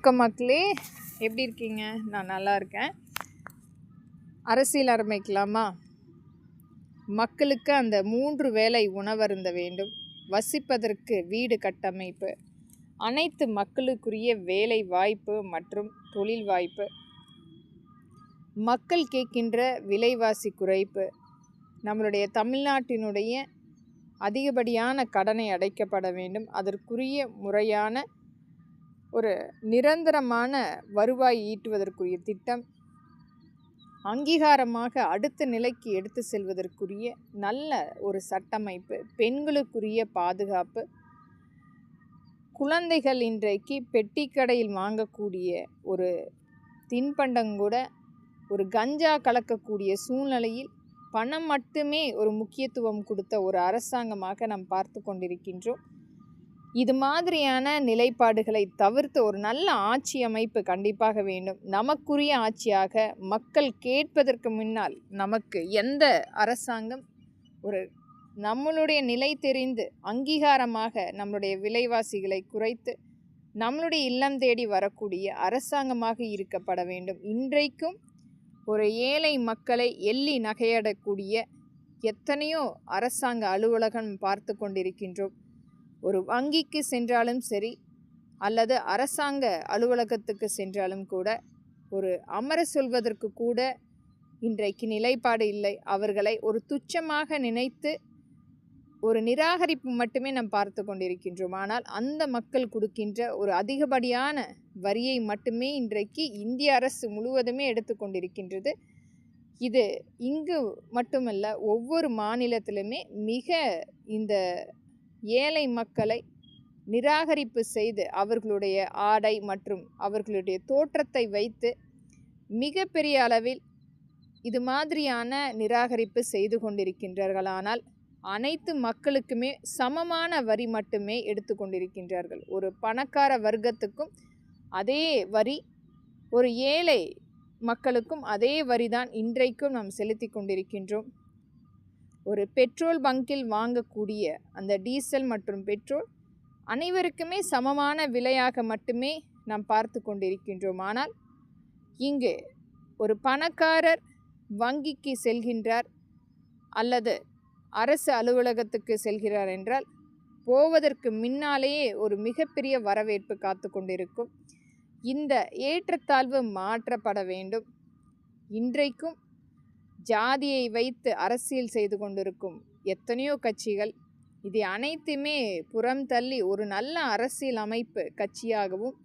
வணக்கம் மக்களே, எப்படி இருக்கீங்க? நான் நல்லா இருக்கேன். அரசியல் ஆரம்பிக்கலாமா? மக்களுக்கு அந்த 3 வேளை உணவருந்த வேண்டும், வசிப்பதற்கு வீடு கட்டமைப்பு, அனைத்து மக்களுக்குரிய வேலை வாய்ப்பு மற்றும் தொழில் வாய்ப்பு, மக்கள் கேட்கின்ற விலைவாசி குறைப்பு, நம்மளுடைய தமிழ்நாட்டினுடைய அதிகப்படியான கடனை அடைக்கப்பட வேண்டும், அதற்குரிய முறையான ஒரு நிரந்தரமான வருவாய் ஈட்டுவதற்குரிய திட்டம், அங்கீகாரமாக அடுத்த நிலைக்கு எடுத்து செல்வதற்குரிய நல்ல ஒரு சட்டமைப்பு, பெண்களுக்குரிய பாதுகாப்பு, குழந்தைகள் இன்றைக்கு பெட்டிக்கடையில் வாங்கக்கூடிய ஒரு தின்பண்டங்கூட ஒரு கஞ்சா கலக்கக்கூடிய சூழ்நிலையில் பணம் மட்டுமே ஒரு முக்கியத்துவம் கொடுத்த ஒரு அரசாங்கமாக நாம் பார்த்து கொண்டிருக்கின்றோம். இது மாதிரியான நிலைப்பாடுகளை தவிர்த்து ஒரு நல்ல ஆட்சி அமைப்பு கண்டிப்பாக வேண்டும். நமக்குரிய ஆட்சியாக, மக்கள் கேட்பதற்கு முன்னால் நமக்கு எந்த அரசாங்கம் ஒரு நம்மளுடைய நிலை தெரிந்து அங்கீகாரமாக நம்மளுடைய விலைவாசிகளை குறைத்து நம்மளுடைய இல்லம் தேடி வரக்கூடிய அரசாங்கமாக இருக்கப்பட வேண்டும். இன்றைக்கும் ஒரு ஏழை மக்களை எள்ளி நகையாடக்கூடிய எத்தனையோ அரசாங்க அலுவலகம் பார்த்து கொண்டிருக்கின்றோம். ஒரு வங்கிக்கு சென்றாலும் சரி, அல்லது அரசாங்க அலுவலகத்துக்கு சென்றாலும் கூட ஒரு அமர சொல்வதற்கு கூட இன்றைக்கு நிலைப்பாடு இல்லை. அவர்களை ஒரு துச்சமாக நினைத்து ஒரு நிராகரிப்பு மட்டுமே நாம் பார்த்து கொண்டிருக்கின்றோம். ஆனால் அந்த மக்கள் கொடுக்கின்ற ஒரு அதிகப்படியான வரியை மட்டுமே இன்றைக்கு இந்திய அரசு முழுவதுமே எடுத்துக்கொண்டிருக்கின்றது. இது இங்கு மட்டுமல்ல, ஒவ்வொரு மாநிலத்திலுமே மிக இந்த ஏழை மக்களை நிராகரிப்பு செய்து அவர்களுடைய ஆடை மற்றும் அவர்களுடைய தோற்றத்தை வைத்து மிகப்பெரிய அளவில் இது மாதிரியான நிராகரிப்பு செய்து கொண்டிருக்கின்றார்கள். ஆனால் அனைத்து மக்களுக்குமே சமமான வரி மட்டுமே எடுத்து கொண்டிருக்கின்றார்கள். ஒரு பணக்கார வர்க்கத்துக்கும் அதே வரி, ஒரு ஏழை மக்களுக்கும் அதே வரிதான் இன்றைக்கும் நாம் செலுத்தி கொண்டிருக்கின்றோம். ஒரு பெட்ரோல் பங்கில் வாங்கக்கூடிய அந்த டீசல் மற்றும் பெட்ரோல் அனைவருக்குமே சமமான விலையாக மட்டுமே நாம் பார்த்து கொண்டிருக்கின்றோம். ஆனால் இங்கு ஒரு பணக்காரர் வங்கிக்கு செல்கின்றார் அல்லது அரசு அலுவலகத்துக்கு செல்கிறார் என்றால் போவதற்கு முன்னாலேயே ஒரு மிகப்பெரிய வரவேற்பு காத்து கொண்டிருக்கும். இந்த ஏற்றத்தாழ்வு மாற்றப்பட வேண்டும். இன்றைக்கும் ஜாதியை வைத்து அரசியல் செய்து கொண்டிருக்கும் எத்தனையோ கட்சிகள் இதை அனைத்துமே புறம் தள்ளி ஒரு நல்ல அரசியல் அமைப்பு கட்சியாகவும்